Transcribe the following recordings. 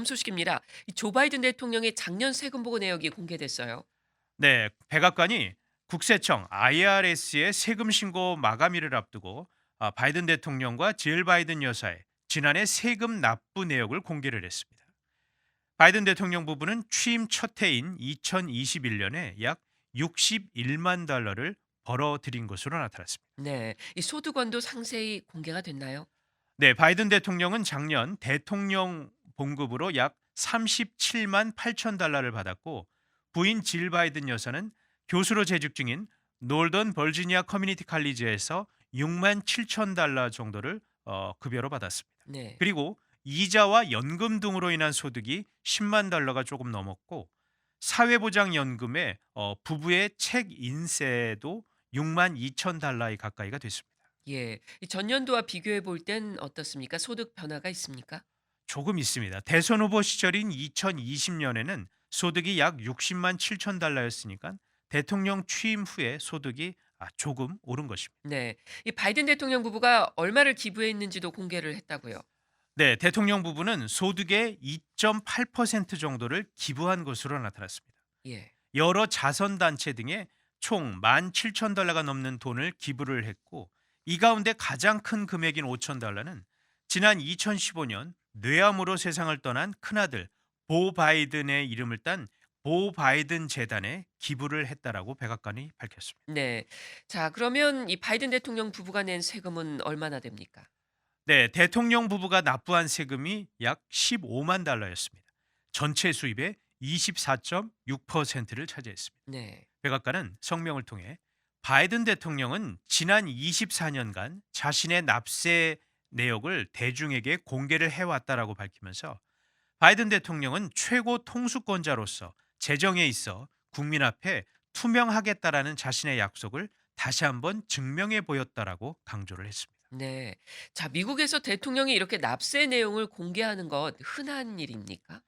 다음 소식입니다. 조 바이든 대통령의 작년 세금 보고 내역이 공개됐어요. 네, 백악관이 국세청 IRS의 세금 신고 마감일을 앞두고 바이든 대통령과 질 바이든 여사의 지난해 세금 납부 내역을 공개를 했습니다. 바이든 대통령 부부는 취임 첫 해인 2021년에 약 61만 달러를 벌어들인 것으로 나타났습니다. 네, 이 소득원도 상세히 공개가 됐나요? 네, 바이든 대통령은 작년 대통령 봉급으로 약 37만 8천 달러를 받았고 부인 질 바이든 여사는 교수로 재직 중인 놀던 버지니아 커뮤니티 칼리지에서 6만 7천 달러 정도를 급여로 받았습니다. 네. 그리고 이자와 연금 등으로 인한 소득이 10만 달러가 조금 넘었고 사회보장연금에 부부의 책 인세도 6만 2천 달러에 가까이가 됐습니다. 예. 이 전년도와 비교해 볼 땐 어떻습니까? 소득 변화가 있습니까? 조금 있습니다. 대선 후보 시절인 2020년에는 소득이 약 60만 7천 달러였으니까 대통령 취임 후에 소득이 조금 오른 것입니다. 네. 이 바이든 대통령 부부가 얼마를 기부했는지도 공개를 했다고요. 네, 대통령 부부는 소득의 2.8% 정도를 기부한 것으로 나타났습니다. 예. 여러 자선단체 등에 총 17,000달러가 넘는 돈을 기부를 했고 이 가운데 가장 큰 금액인 5천 달러는 지난 2015년 뇌암으로 세상을 떠난 큰아들 보 바이든의 이름을 딴 보 바이든 재단에 기부를 했다라고 백악관이 밝혔습니다. 네. 자, 그러면 이 바이든 대통령 부부가 낸 세금은 얼마나 됩니까? 네, 대통령 부부가 납부한 세금이 약 15만 달러였습니다. 전체 수입의 24.6%를 차지했습니다. 네. 백악관은 성명을 통해 바이든 대통령은 지난 24년간 자신의 납세 내역을 대중에게 공개를 해왔다라고 밝히면서 바이든 대통령은 최고 통수권자로서 재정에 있어 국민 앞에 투명하겠다라는 자신의 약속을 다시 한번 증명해 보였다라고 강조를 했습니다. 네. 자, 미국에서 대통령이 이렇게 납세 내용을 공개하는 것 흔한 일입니까?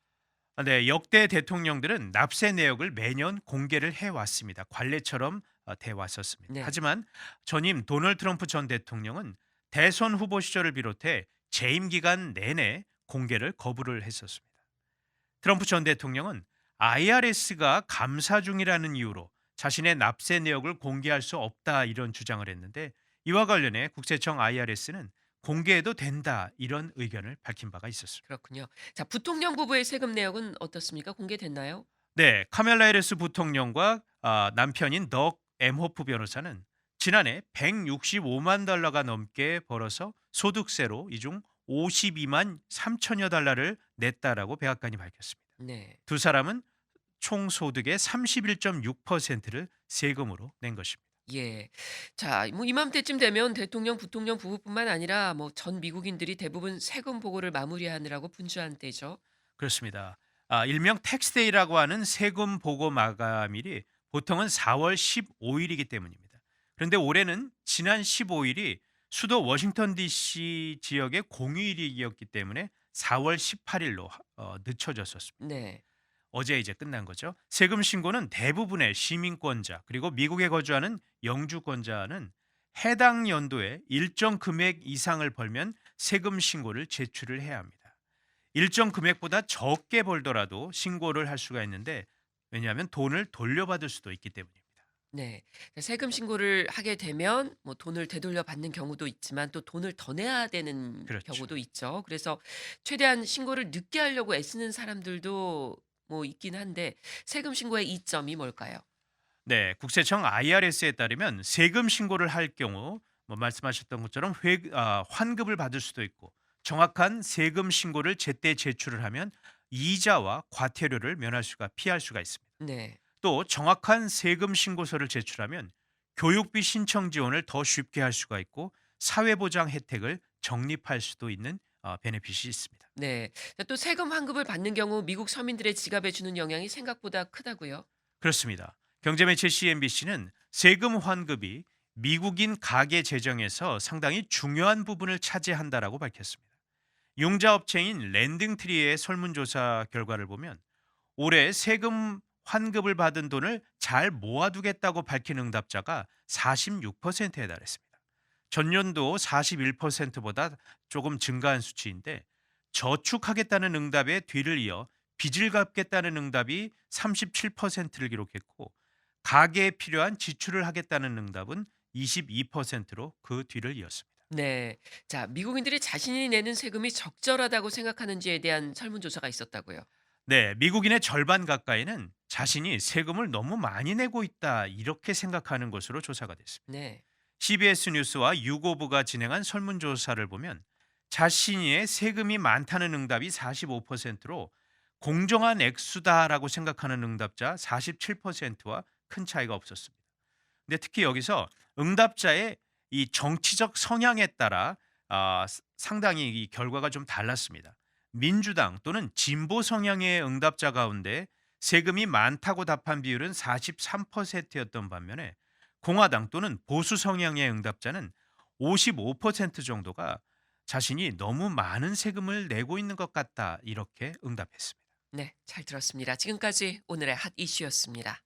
네, 역대 대통령들은 납세 내역을 매년 공개를 해왔습니다. 관례처럼 돼 왔었습니다. 네. 하지만 전임 도널드 트럼프 전 대통령은 대선 후보 시절을 비롯해 재임 기간 내내 공개를 거부를 했었습니다. 트럼프 전 대통령은 IRS가 감사 중이라는 이유로 자신의 납세 내역을 공개할 수 없다 이런 주장을 했는데 이와 관련해 국세청 IRS는 공개해도 된다 이런 의견을 밝힌 바가 있었습니다. 그렇군요. 자, 부통령 부부의 세금 내역은 어떻습니까? 공개됐나요? 네, 카멜라 해리스 부통령과 남편인 덕 엠호프 변호사는 지난해 165만 달러가 넘게 벌어서 소득세로 이 중 52만 3천여 달러를 냈다라고 백악관이 밝혔습니다. 네. 두 사람은 총 소득의 31.6%를 세금으로 낸 것입니다. 예. 자, 뭐 이맘때쯤 되면 대통령, 부통령 부부뿐만 아니라 뭐 전 미국인들이 대부분 세금 보고를 마무리하느라고 분주한 때죠. 그렇습니다. 일명 텍스데이라고 하는 세금 보고 마감일이 보통은 4월 15일이기 때문입니다. 그런데 올해는 지난 15일이 수도 워싱턴 DC 지역의 공휴일이었기 때문에 4월 18일로 늦춰졌었습니다. 네. 어제 이제 끝난 거죠. 세금 신고는 대부분의 시민권자 그리고 미국에 거주하는 영주권자는 해당 연도에 일정 금액 이상을 벌면 세금 신고를 제출을 해야 합니다. 일정 금액보다 적게 벌더라도 신고를 할 수가 있는데 왜냐하면 돈을 돌려받을 수도 있기 때문입니다. 네. 세금 신고를 하게 되면 뭐 돈을 되돌려 받는 경우도 있지만 또 돈을 더 내야 되는 그렇죠. 경우도 있죠. 그래서 최대한 신고를 늦게 하려고 애쓰는 사람들도 뭐 있긴 한데 세금 신고의 이점이 뭘까요? 네, 국세청 IRS에 따르면 세금 신고를 할 경우 뭐 말씀하셨던 것처럼 환급을 받을 수도 있고 정확한 세금 신고를 제때 제출을 하면 이자와 과태료를 피할 수가 있습니다. 네. 또 정확한 세금 신고서를 제출하면 교육비 신청 지원을 더 쉽게 할 수가 있고 사회보장 혜택을 적립할 수도 있는 베네핏이 있습니다. 네. 또 세금 환급을 받는 경우 미국 서민들의 지갑에 주는 영향이 생각보다 크다고요? 그렇습니다. 경제매체 CNBC는 세금 환급이 미국인 가계 재정에서 상당히 중요한 부분을 차지한다라고 밝혔습니다. 융자업체인 랜딩트리의 설문조사 결과를 보면 올해 세금 환급을 받은 돈을 잘 모아두겠다고 밝힌 응답자가 46%에 달했습니다. 전년도 41%보다 조금 증가한 수치인데 저축하겠다는 응답에 뒤를 이어 빚을 갚겠다는 응답이 37%를 기록했고, 가계에 필요한 지출을 하겠다는 응답은 22%로 그 뒤를 이었습니다. 네. 자, 미국인들이 자신이 내는 세금이 적절하다고 생각하는지에 대한 설문조사가 있었다고요. 네, 미국인의 절반 가까이는 자신이 세금을 너무 많이 내고 있다 이렇게 생각하는 것으로 조사가 됐습니다. 네. CBS 뉴스와 유고브가 진행한 설문조사를 보면 자신의 세금이 많다는 응답이 45%로 공정한 액수다라고 생각하는 응답자 47%와 큰 차이가 없었습니다. 근데 특히 여기서 응답자의 이 정치적 성향에 따라 상당히 이 결과가 좀 달랐습니다. 민주당 또는 진보 성향의 응답자 가운데 세금이 많다고 답한 비율은 43%였던 반면에 공화당 또는 보수 성향의 응답자는 55% 정도가 자신이 너무 많은 세금을 내고 있는 것 같다 이렇게 응답했습니다. 네. 잘 들었습니다. 지금까지 오늘의 핫 이슈였습니다.